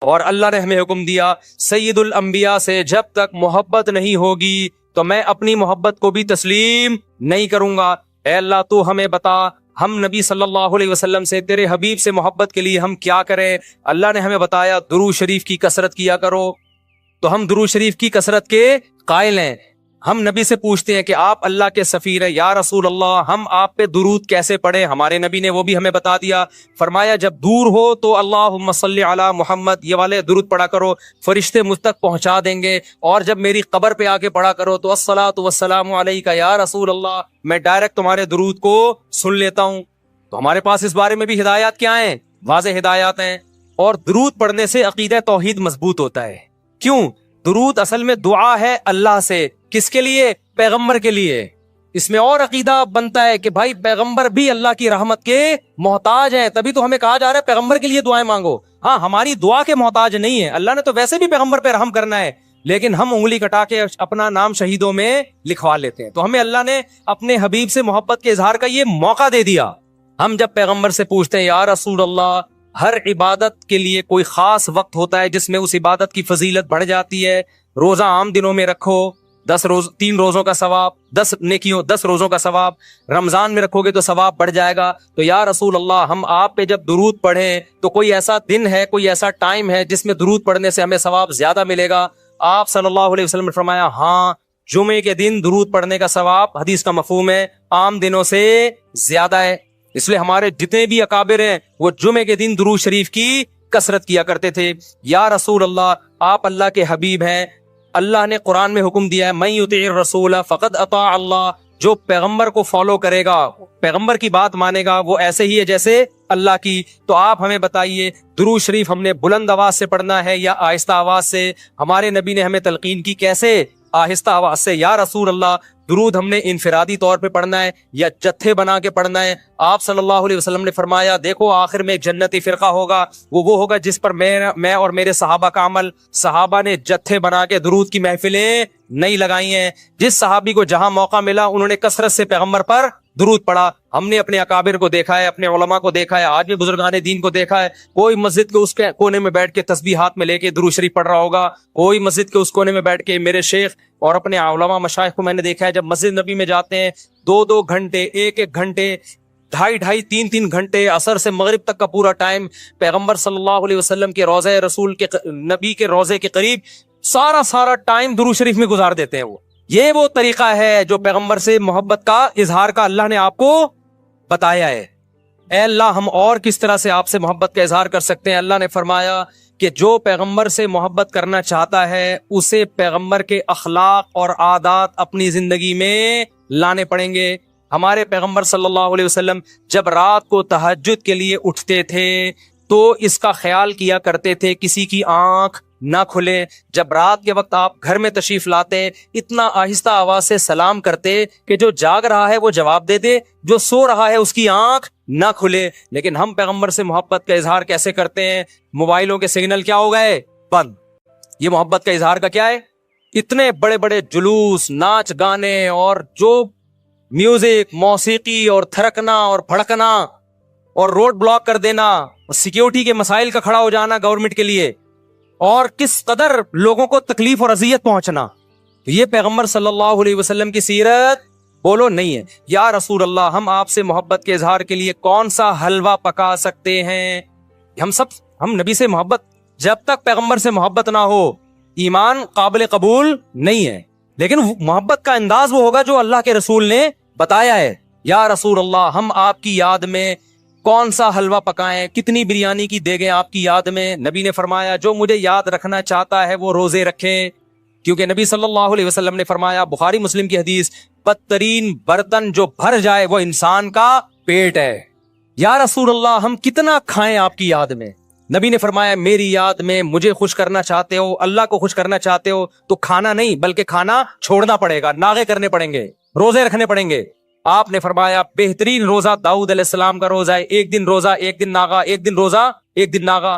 اور اللہ نے ہمیں حکم دیا سید الانبیاء سے جب تک محبت نہیں ہوگی تو میں اپنی محبت کو بھی تسلیم نہیں کروں گا۔ اے اللہ تو ہمیں بتا ہم نبی صلی اللہ علیہ وسلم سے تیرے حبیب سے محبت کے لیے ہم کیا کریں؟ اللہ نے ہمیں بتایا درود شریف کی کثرت کیا کرو، تو ہم درود شریف کی کثرت کے قائل ہیں۔ ہم نبی سے پوچھتے ہیں کہ آپ اللہ کے سفیر ہیں یا رسول اللہ، ہم آپ پہ درود کیسے پڑھیں؟ ہمارے نبی نے وہ بھی ہمیں بتا دیا، فرمایا جب دور ہو تو اللہم صلی علی محمد یہ والے درود پڑھا کرو، فرشتے مجھ تک پہنچا دیں گے، اور جب میری قبر پہ آ کے پڑھا کرو تو الصلاۃ والسلام علیک یا رسول اللہ، میں ڈائریکٹ تمہارے درود کو سن لیتا ہوں۔ تو ہمارے پاس اس بارے میں بھی ہدایات کیا ہیں؟ واضح ہدایات ہیں۔ اور درود پڑھنے سے عقیدہ توحید مضبوط ہوتا ہے۔ کیوں؟ درود اصل میں دعا ہے اللہ سے، کس کے لیے؟ پیغمبر کے لیے۔ اس میں اور عقیدہ بنتا ہے کہ بھائی پیغمبر بھی اللہ کی رحمت کے محتاج ہیں، تبھی تو ہمیں کہا جا رہا ہے پیغمبر کے لیے دعائیں مانگو۔ ہاں ہماری دعا کے محتاج نہیں ہے، اللہ نے تو ویسے بھی پیغمبر پہ رحم کرنا ہے، لیکن ہم انگلی کٹا کے اپنا نام شہیدوں میں لکھوا لیتے ہیں۔ تو ہمیں اللہ نے اپنے حبیب سے محبت کے اظہار کا یہ موقع دے دیا۔ ہم جب پیغمبر سے پوچھتے ہیں یا رسول اللہ، ہر عبادت کے لیے کوئی خاص وقت ہوتا ہے جس میں اس عبادت کی فضیلت بڑھ جاتی ہے۔ روزہ عام دنوں میں رکھو، 3 روزوں کا ثواب، 10 نیکیوں، 10 روزوں کا ثواب، رمضان میں رکھو گے تو ثواب بڑھ جائے گا۔ تو یا رسول اللہ ہم آپ پہ جب درود پڑھیں تو کوئی ایسا دن ہے، کوئی ایسا ٹائم ہے جس میں درود پڑھنے سے ہمیں ثواب زیادہ ملے گا؟ آپ صلی اللہ علیہ وسلم نے فرمایا ہاں، جمعے کے دن درود پڑھنے کا ثواب، حدیث کا مفہوم ہے، عام دنوں سے زیادہ ہے۔ اس لیے ہمارے جتنے بھی اکابر ہیں وہ جمعے کے دن درود شریف کی کثرت کیا کرتے تھے۔ یا رسول اللہ آپ اللہ کے حبیب ہیں، اللہ نے قرآن میں حکم دیا ہے من یطیع الرسول فقد اطاع اللہ، جو پیغمبر کو فالو کرے گا، پیغمبر کی بات مانے گا، وہ ایسے ہی ہے جیسے اللہ کی۔ تو آپ ہمیں بتائیے درود شریف ہم نے بلند آواز سے پڑھنا ہے یا آہستہ آواز سے؟ ہمارے نبی نے ہمیں تلقین کی کیسے؟ آہستہ آواز سے۔ یا رسول اللہ درود ہم نے انفرادی طور پہ پڑھنا ہے یا جتھے بنا کے پڑھنا ہے؟ آپ صلی اللہ علیہ وسلم نے فرمایا دیکھو آخر میں ایک جنتی فرقہ ہوگا، وہ ہوگا جس پر میں اور میرے صحابہ کا عمل۔ صحابہ نے جتھے بنا کے درود کی محفلیں نہیں لگائی ہیں، جس صحابی کو جہاں موقع ملا انہوں نے کثرت سے پیغمبر پر درود پڑھا۔ ہم نے اپنے اکابر کو دیکھا ہے، اپنے علماء کو دیکھا ہے، آج بھی بزرگان دین کو دیکھا ہے، کوئی مسجد کے اس کے کونے میں بیٹھ کے تسبیح ہاتھ میں لے کے درود شریف پڑھ رہا ہوگا، کوئی مسجد کے اس کونے میں بیٹھ کے۔ میرے شیخ اور اپنے علماء مشائخ کو میں نے دیکھا ہے جب مسجد نبی میں جاتے ہیں 2 گھنٹے، 1 گھنٹے، 2.5 3 گھنٹے، عصر سے مغرب تک کا پورا ٹائم پیغمبر صلی اللہ علیہ وسلم کے روضہ رسول کے نبی کے روضے کے قریب سارا ٹائم درود شریف میں گزار دیتے ہیں۔ یہ وہ طریقہ ہے جو پیغمبر سے محبت کا اظہار کا اللہ نے آپ کو بتایا ہے۔ اے اللہ ہم اور کس طرح سے آپ سے محبت کا اظہار کر سکتے ہیں؟ اللہ نے فرمایا کہ جو پیغمبر سے محبت کرنا چاہتا ہے اسے پیغمبر کے اخلاق اور عادات اپنی زندگی میں لانے پڑیں گے۔ ہمارے پیغمبر صلی اللہ علیہ وسلم جب رات کو تہجد کے لیے اٹھتے تھے تو اس کا خیال کیا کرتے تھے کسی کی آنکھ نہ کھلے۔ جب رات کے وقت آپ گھر میں تشریف لاتے اتنا آہستہ آواز سے سلام کرتے کہ جو جاگ رہا ہے وہ جواب دے دے، جو سو رہا ہے اس کی آنکھ نہ کھلے۔ لیکن ہم پیغمبر سے محبت کا اظہار کیسے کرتے ہیں؟ موبائلوں کے سگنل کیا ہو گئے؟ بند۔ یہ محبت کا اظہار کا کیا ہے؟ اتنے بڑے بڑے جلوس، ناچ گانے اور جو میوزک، موسیقی اور تھرکنا اور پھڑکنا اور روڈ بلاک کر دینا، سیکیورٹی کے مسائل کا کھڑا ہو جانا گورنمنٹ کے لیے، اور کس قدر لوگوں کو تکلیف اور اذیت پہنچنا، تو یہ پیغمبر صلی اللہ علیہ وسلم کی سیرت بولو نہیں ہے۔ یا رسول اللہ ہم آپ سے محبت کے اظہار کے لیے کون سا حلوہ پکا سکتے ہیں؟ ہم نبی سے محبت، جب تک پیغمبر سے محبت نہ ہو ایمان قابل قبول نہیں ہے۔ لیکن محبت کا انداز وہ ہوگا جو اللہ کے رسول نے بتایا ہے۔ یا رسول اللہ ہم آپ کی یاد میں کون سا حلوہ پکائیں، کتنی بریانی کی دیگیں آپ کی یاد میں؟ نبی نے فرمایا جو مجھے یاد رکھنا چاہتا ہے وہ روزے رکھے، کیونکہ نبی صلی اللہ علیہ وسلم نے فرمایا، بخاری مسلم کی حدیث، بدترین برتن جو بھر جائے وہ انسان کا پیٹ ہے۔ یا رسول اللہ ہم کتنا کھائیں آپ کی یاد میں؟ نبی نے فرمایا میری یاد میں مجھے خوش کرنا چاہتے ہو، اللہ کو خوش کرنا چاہتے ہو تو کھانا نہیں بلکہ کھانا چھوڑنا پڑے گا، ناغے کرنے پڑیں گے، روزے رکھنے پڑیں گے۔ آپ نے فرمایا بہترین روزہ داؤد علیہ السلام کا روزہ ہے، 1 دن روزہ 1 دن ناغا، 1 دن روزہ 1 دن ناغا۔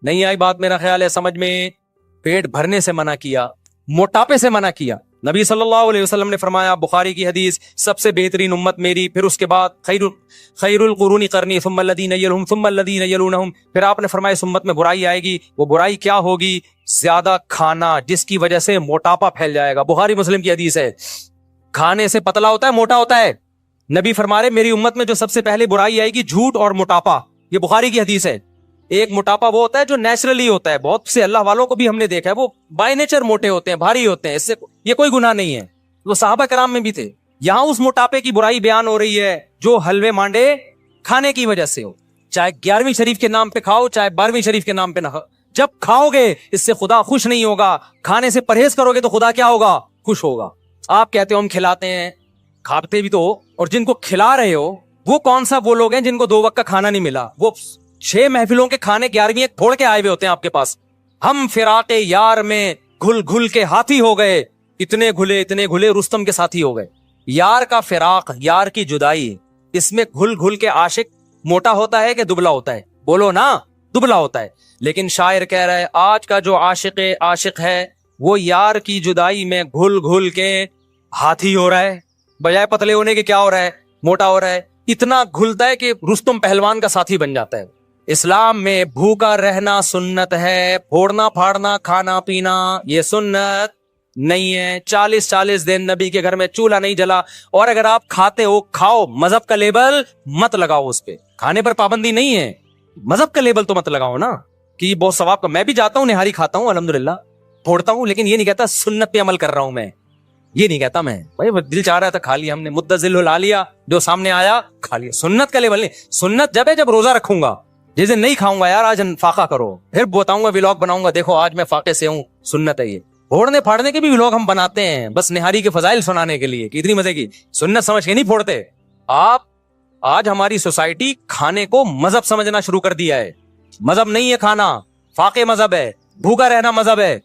نہیں آئی بات میرا خیال ہے سمجھ میں؟ پیٹ بھرنے سے منع کیا، موٹاپے سے منع کیا. نبی صلی اللہ علیہ وسلم نے فرمایا, بخاری کی حدیث, سب سے بہترین امت میری, پھر اس کے بعد خیر القرون قرنی ثم الذین یلونہم ثم الذین یلونہم. پھر آپ نے فرمایا اس امت میں برائی آئے گی. وہ برائی کیا ہوگی؟ زیادہ کھانا, جس کی وجہ سے موٹاپا پھیل جائے گا. بخاری مسلم کی حدیث ہے. کھانے سے پتلا ہوتا ہے, موٹا ہوتا ہے. نبی فرما رہے میری امت میں جو سب سے پہلے برائی آئے گی جھوٹ اور موٹاپا. یہ بخاری کی حدیث ہے. ایک موٹاپا وہ ہوتا ہے جو نیچرلی ہوتا ہے, بہت سے اللہ والوں کو بھی ہم نے دیکھا ہے وہ بائی نیچر موٹے ہوتے ہیں, بھاری ہوتے ہیں, اس سے یہ کوئی گناہ نہیں ہے, وہ صحابہ کرام میں بھی تھے. یہاں اس موٹاپے کی برائی بیان ہو رہی ہے جو حلوے مانڈے کھانے کی وجہ سے ہو, چاہے 11ویں شریف کے نام پہ کھاؤ چاہے 12ویں شریف کے نام پہ نہ کھاؤ. جب کھاؤ گے اس سے خدا خوش نہیں ہوگا. کھانے سے پرہیز کرو گے تو خدا کیا ہوگا؟ خوش ہوگا. آپ کہتے ہو ہم کھلاتے ہیں, کھاتے بھی تو ہو, اور جن کو کھلا رہے ہو وہ کون سا وہ لوگ ہیں جن کو 2 وقت کا کھانا نہیں ملا؟ وہ 6 محفلوں کے کھانے 11ویں ایک پھوڑ کے آئے ہوئے ہوتے ہیں آپ کے پاس. ہم فراق یار میں گھل گھل کے ہاتھی ہو گئے, اتنے گھلے رستم کے ساتھی ہو گئے. یار کا فراق, یار کی جدائی, اس میں گھل گھل کے عاشق موٹا ہوتا ہے کہ دبلا ہوتا ہے؟ بولو نا, دبلا ہوتا ہے. لیکن شاعر کہہ رہا ہے آج کا جو عاشق ہے وہ یار کی جدائی میں گھل گھل کے ہاتھی ہو رہا ہے, بجائے پتلے ہونے کے کیا ہو رہا ہے؟ موٹا ہو رہا ہے. اتنا گھلتا ہے کہ رستم پہلوان کا ساتھی بن جاتا ہے. اسلام میں بھوکا رہنا سنت ہے, پھوڑنا پھاڑنا کھانا پینا یہ سنت نہیں ہے. 40 دن نبی کے گھر میں چولہا نہیں جلا, اور اگر آپ کھاتے ہو کھاؤ, مذہب کا لیبل مت لگاؤ اس پہ. کھانے پر پابندی نہیں ہے, مذہب کا لیبل تو مت لگاؤ نا کہ بہت ثواب کا. میں بھی جاتا ہوں نہاری کھاتا ہوں الحمدللہ, پھوڑتا ہوں, لیکن یہ نہیں کہتا سنت پہ عمل کر رہا ہوں میں, یہ نہیں کہتا میں. بھائی دل چاہ رہا تھا کھا لیا ہم نے, مدذل لا لیا, جو سامنے آیا کھا لیا. سنت کا لیبل نہیں. سنت جب ہے جب روزہ رکھوں گا, جس دن نہیں کھاؤں گا یار آج فاقہ کرو, پھر بتاؤں گا ولاگ بناؤں گا, دیکھو آج میں فاقے سے ہوں. سنت ہے یہ. پھوڑنے پھاڑنے کے بھی ولاگ ہم بناتے ہیں بس نہاری کے فضائل سنانے کے لیے کہ اتنی مزے کی. سنت سمجھ کے نہیں پھوڑتے آپ. آج ہماری سوسائٹی کھانے کو مذہب سمجھنا شروع کر دیا ہے. مذہب نہیں ہے کھانا, فاقے مذہب ہے, بھوکا رہنا مذہب ہے.